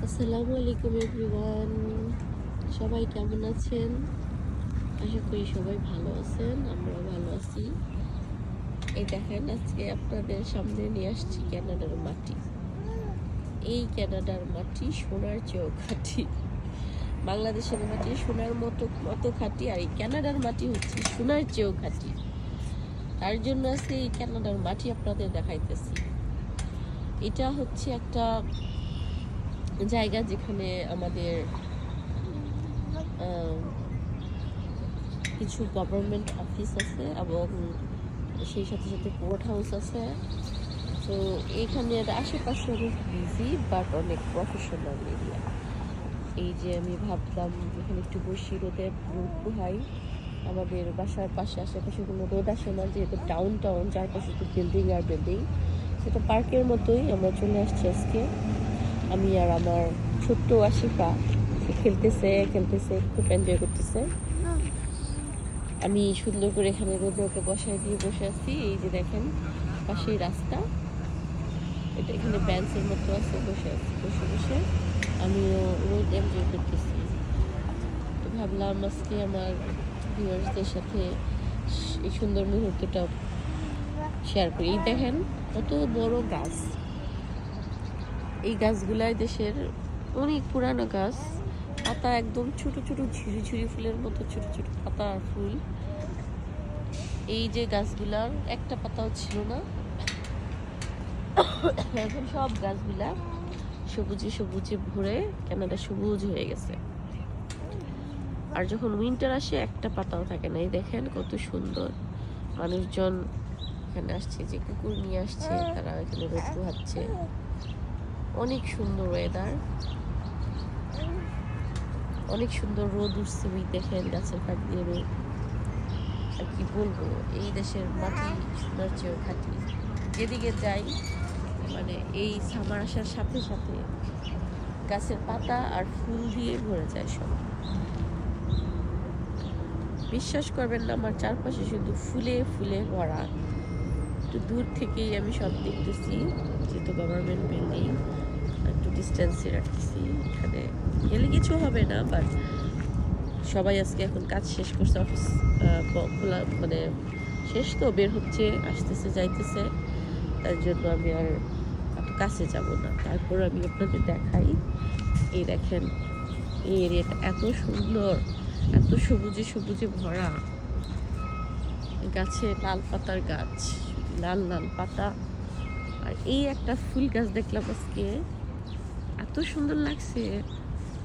আসসালামু আলাইকুম এভরিওয়ান, সবাই কেমন আছেন? আশা করি সবাই ভালো আছেন, আমরাও ভালো আছি। এই দেখেন, আজকে আপনাদের সামনে নিয়ে আসছি কানাডার মাটি। এই কানাডার মাটি সোনার চেয়েও খাঁটি। বাংলাদেশের মাটি সোনার মতো খাঁটি, আর এই কানাডার মাটি হচ্ছে সোনার চেয়েও খাঁটি। তার জন্য আজকে এই কানাডার মাটি আপনাদের দেখাইতেছি। এটা হচ্ছে একটা জায়গা যেখানে আমাদের কিছু গভর্নমেন্ট অফিস আছে এবং সেই সাথে সাথে কোর্ট হাউস আছে। তো এখানের আশেপাশে অনেক বিজি বাট অনেক প্রফেশনাল এরিয়া। এই যে আমি ভাবলাম এখানে একটু বসি, রোদে রোদ পোহাই। আমাদের বাসার পাশে আশেপাশে কোনো রোদ আসে না, যেহেতু টাউন চারপাশে তো বিল্ডিং আর বিল্ডিং। সেটা পার্কের মতোই আমরা চলে আসছি আজকে। আমি আর আমার ছোট্ট আশিফা খেলতেছে খুব এনজয় করতেছে। আমি সুন্দর করে এখানে রোদে ওকে বসায় দিয়ে বসে আছি। এই যে দেখেন পাশেই রাস্তা, এটা এখানে বেঞ্চের মতো আছে, বসে আমিও রোদ এনজয় করতেছি। তো ভাবলাম আজকে আমার ভিউয়ার্সদের সাথে এই সুন্দর মুহূর্তটা শেয়ার করি। এই দেখেন কত বড় গাছ। এই গাছগুলাই দেশের অনেক পুরানো গাছ। পাতা একদম ছোট ছোট ঝুড়ি ফুলের মতো ছোট ছোট পাতা আর ফুল। এই যে গাছগুলার একটা পাতাও ছিল না, এখন সব গাছগুলা সবুজে ভরে কানাডা সবুজ হয়ে গেছে। আর যখন উইন্টার আসে একটা পাতাও থাকে না। এই দেখেন কত সুন্দর। মানুষজন এখানে আসছে, যে কুকুর নিয়ে আসছে, তারা এখানে রোদ পোহাচ্ছে। অনেক সুন্দর ওয়েদার, অনেক সুন্দর রোদ উঠছে। ওই দেখেন গাছের কাঠ দিয়ে রোদ। আর কি বলবো, এই দেশের মাটি সোনার চেয়েও খাঁটি। যেদিকে যাই মানে এই সামার আসার সাথে সাথে গাছের পাতা আর ফুল দিয়ে ভরে যায় সব। বিশ্বাস করবেন না, আমার চারপাশে শুধু ফুলে ফুলে ভরা। একটু দূর থেকেই আমি সব দেখতেছি, যেহেতু গভর্নমেন্ট বিল্ডিং একটু ডিস্টেন্সে রাখতেছি। এখানে গেলে কিছু হবে না, বাট সবাই আজকে এখন কাজ শেষ করছে, অফিস খোলা মানে শেষ, তো বের হচ্ছে, আসতেছে যাইতেছে। তার জন্য আমি আর এত কাছে যাব না। তারপর আমি আপনাদের দেখাই। এই দেখেন এই এরিয়াটা এত সুন্দর, এত সবুজে ভরা। গাছে লাল পাতার গাছ, লাল পাতা। আর এই একটা ফুল গাছ দেখলাম আজকে, এত সুন্দর লাগছে,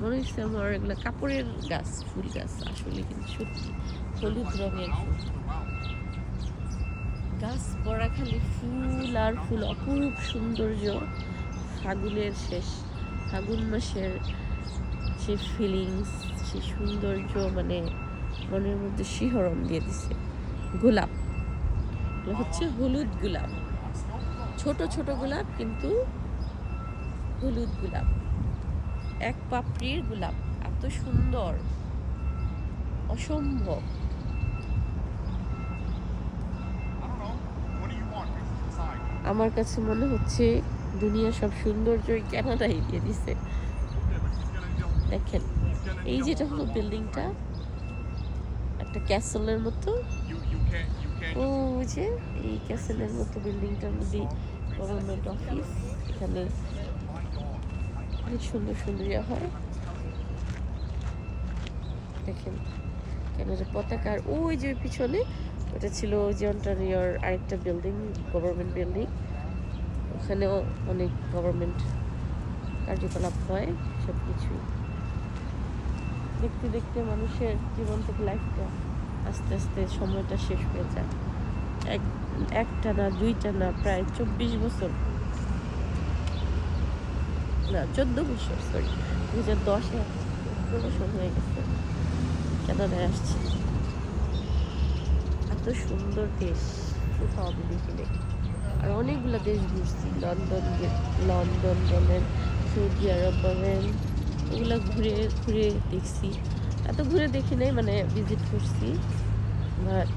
মনে হচ্ছে আমার এগুলো কাপড়ের গাছ, ফুল গাছ। আসলে কিন্তু সত্যি হলুদ রঙের ফুল গাছ, পরা খালি ফুল আর ফুল, অপরূপ সৌন্দর্য। ফাগুন মাসের সে ফিলিংস, সে সৌন্দর্য, মানে মনের মধ্যে শিহরণ দিয়ে দিছে। গোলাপ হচ্ছে হলুদ গোলাপ, ছোট ছোট গোলাপ, কিন্তু হলুদ গোলাপ, এক পাপড়ির গোলাপ, এত সুন্দর, অসম্ভব। আমার কাছে মনে হচ্ছে দুনিয়া সব সৌন্দর্যই কানাডাই দিয়ে দিছে। দেখেন এই যেটা হলো বিল্ডিংটা, একটা ক্যাসেলের মতো। ও যে এই ক্যাসেলের মতো বিল্ডিংটার মধ্যে গভর্নমেন্ট অফিস। এখানে অনেক সুন্দর হয়। দেখেন কানাডার পতাকার ওই যে পিছনে, ওটা ছিল যে অন্টারিওর আরেকটা বিল্ডিং, গভর্নমেন্ট বিল্ডিং। ওখানেও অনেক গভর্নমেন্ট কার্যকলাপ হয়। সব কিছু দেখতে দেখতে মানুষের জীবন থেকে লাইফটা আস্তে আস্তে সময়টা শেষ হয়ে যায়। একটা না দুইটা না, প্রায় 24 বছর না 14 বছর, সরি 2010-এ প্রমোশন হয়ে গেছে, কানাডায় আসছি। এত সুন্দর দেশ কোথাও আমি দেখিনি। আর অনেকগুলো দেশ ঘুরছি, লন্ডন বলেন, সৌদি আরব বলেন, ওগুলো ঘুরে দেখছি। এত ঘুরে দেখি নাই, মানে ভিজিট করছি। বাট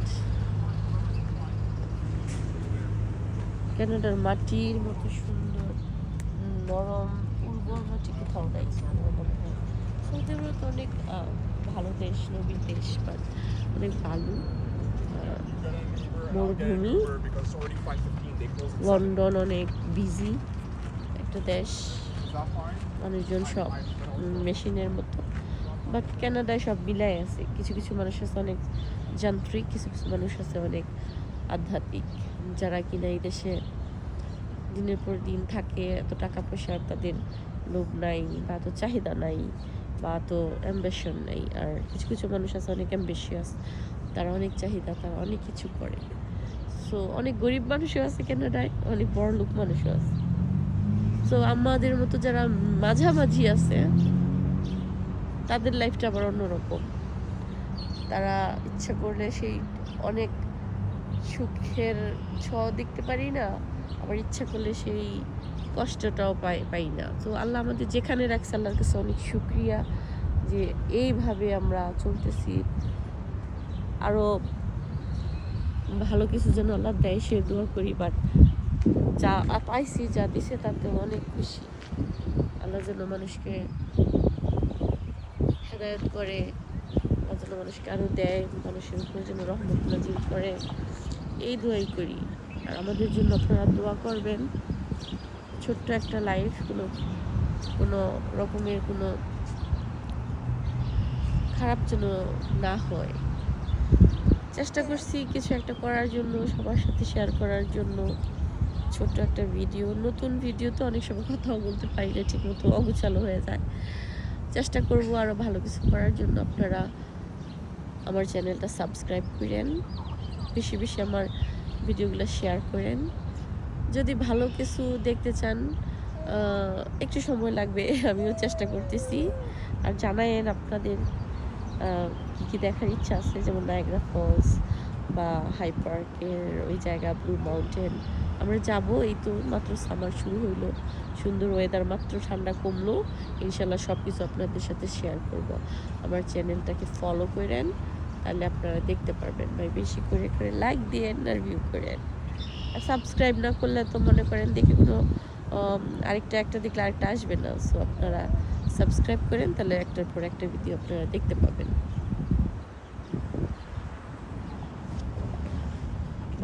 কানাডার মাটির মতো সুন্দর, নরম, উর্বর সাবরমতি কোথাও নাই আমার মনে হয়। সৌদি আরব তো অনেক ভালো দেশ, নবীর দেশ, বাট অনেক বালু, মরুভূমি। লন্ডন অনেক বিজি একটা দেশ, মানুষজন সব মেশিনের মতো। বাট কানাডায় সব মিলাই আছে, কিছু কিছু মানুষ আছে অনেক যান্ত্রিক, কিছু কিছু মানুষ আছে অনেক আধ্যাত্মিক, যারা কিনা এই দেশে দিনের পর দিন থাকে। এত টাকা পয়সা তাদের লোভ নাই, বা এত চাহিদা নাই, বা এত অ্যাম্বিশন নাই। আর কিছু কিছু মানুষ আছে অনেক অ্যাম্বিশিয়াস, তারা অনেক চাহিদা, তারা অনেক কিছু করে। সো অনেক গরিব মানুষও আছে কানাডায়, অনেক বড় লোক মানুষও আছে। সো আমাদের মতো যারা মাঝামাঝি আছে তাদের লাইফটা আবার অন্যরকম। তারা ইচ্ছা করলে সেই অনেক সুখের ছোঁয়া দেখতে পারি না, আবার ইচ্ছা করলে সেই কষ্টটাও পাই না। তো আল্লাহ আমাদের যেখানে রাখছে আল্লাহর কাছে অনেক শুকরিয়া যে এইভাবে আমরা চলতেছি। আরও ভালো কিছু যেন আল্লাহ দেয় সে দোয়া করি। বাট যা পাইছি, যা দিছে তাতে অনেক খুশি। আল্লাহ যেন মানুষকে হেদায়ত করে, আল্লাহ যেন মানুষকে আরও দেয়, মানুষের উপর যেন রহমত নাজিল করে, এই দোয়াই করি। আর আমাদের জন্য আপনারা দোয়া করবেন। ছোট্ট একটা লাইফ, কোনো রকমের কোনো খারাপ যেন না হয়। চেষ্টা করছি কিছু একটা করার জন্য, সবার সাথে শেয়ার করার জন্য। ছোট্ট একটা ভিডিও, নতুন ভিডিও তো অনেক সময় কথাও বলতে পারি না ঠিক মতো, অগোছালো হয়ে যায়। চেষ্টা করব আরও ভালো কিছু করার জন্য। আপনারা আমার চ্যানেলটা সাবস্ক্রাইব করেন, বেশি বেশি আমার ভিডিওগুলো শেয়ার করেন। যদি ভালো কিছু দেখতে চান একটু সময় লাগবে, আমিও চেষ্টা করতেছি। আর জানায়েন আপনাদের কী কী দেখার ইচ্ছা আছে, যেমন নায়াগ্রা ফলস বা হাই পার্কের ওই জায়গা, ব্লু মাউন্টেন। আমরা যাব, এই তো মাত্র সামার শুরু হইলো, সুন্দর ওয়েদার, মাত্র ঠান্ডা কমলো। ইনশাল্লাহ সব কিছু আপনাদের সাথে শেয়ার করব। আমার চ্যানেলটাকে ফলো করেন, তাহলে আপনারা দেখতে পারবেন। ভাই বেশি করে করে লাইক দিয়েন আর ভিউ করেন। আর সাবস্ক্রাইব না করলে তো মনে করেন দেখে কোনো একটা দেখলে আরেকটা আসবে না। সো আপনারা সাবস্ক্রাইব করেন, তাহলে একটার পর একটা ভিডিও আপনারা দেখতে পাবেন।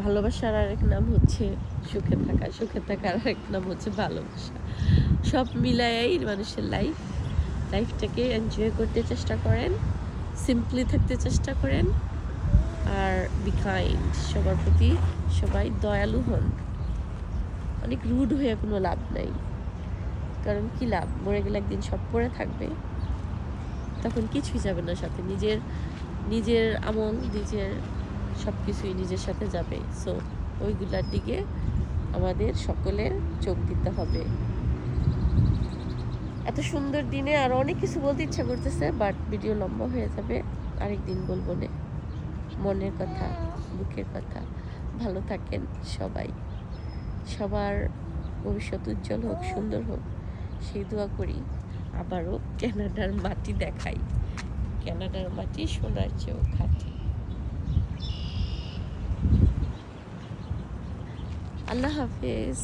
ভালোবাসার আরেক নাম হচ্ছে সুখে থাকা, সুখে থাকার আরেক নাম হচ্ছে ভালোবাসা। সব মিলাইয়াই মানুষের লাইফটাকে এনজয় করতে চেষ্টা করেন, সিম্পলি থাকতে চেষ্টা করেন, আর বি কাইন্ড, সবার প্রতি সবাই দয়ালু হন। অনেক রুড হয়ে কোনো লাভ নাই, কারণ কি লাভ, মরে গেলে একদিন সব পড়ে থাকবে, তখন কিছুই যাবে না সাথে। নিজের আমল, নিজের সব কিছুই নিজের সাথে যাবে। সো ওইগুলার দিকে আমাদের সকলের চোখ দিতে হবে। এত সুন্দর দিনে আরও অনেক কিছু বলতে ইচ্ছা করতেছে, বাট ভিডিও লম্বা হয়ে যাবে, আরেকদিন বলবো না। মনের কথা, বুকের কথা। ভালো থাকেন সবাই, সবার ভবিষ্যৎ উজ্জ্বল হোক, সুন্দর হোক, সেই দোয়া করি। আবারও কানাডার মাটি দেখাই, কানাডার মাটি সোনার চেয়েও খাঁটি। আল্লাহ হাফেজ।